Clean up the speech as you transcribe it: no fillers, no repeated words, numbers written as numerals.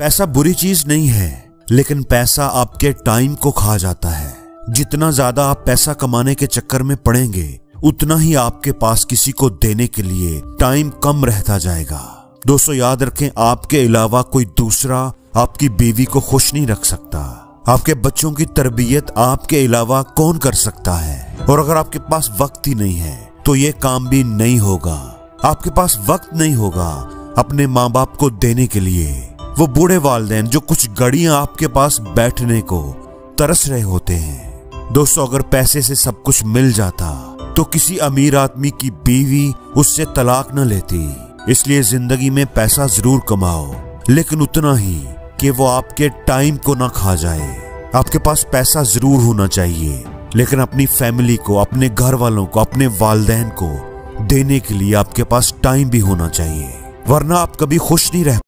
पैसा बुरी चीज नहीं है, लेकिन पैसा आपके टाइम को खा जाता है। जितना ज्यादा आप पैसा कमाने के चक्कर में पड़ेंगे, उतना ही आपके पास किसी को देने के लिए टाइम कम रहता जाएगा। दोस्तों याद रखें, आपके अलावा कोई दूसरा आपकी बीवी को खुश नहीं रख सकता। आपके बच्चों की तरबियत आपके अलावा कौन कर सकता है? और अगर आपके पास वक्त ही नहीं है तो ये काम भी नहीं होगा। आपके पास वक्त नहीं होगा अपने माँ बाप को देने के लिए। वो बूढ़े वालिदैन जो कुछ घड़ियां आपके पास बैठने को तरस रहे होते हैं। दोस्तों अगर पैसे से सब कुछ मिल जाता तो किसी अमीर आदमी की बीवी उससे तलाक न लेती। इसलिए जिंदगी में पैसा जरूर कमाओ, लेकिन उतना ही कि वो आपके टाइम को ना खा जाए। आपके पास पैसा जरूर होना चाहिए, लेकिन अपनी फैमिली को, अपने घर वालों को, अपने वालिदैन को देने के लिए आपके पास टाइम भी होना चाहिए, वरना आप कभी खुश नहीं रह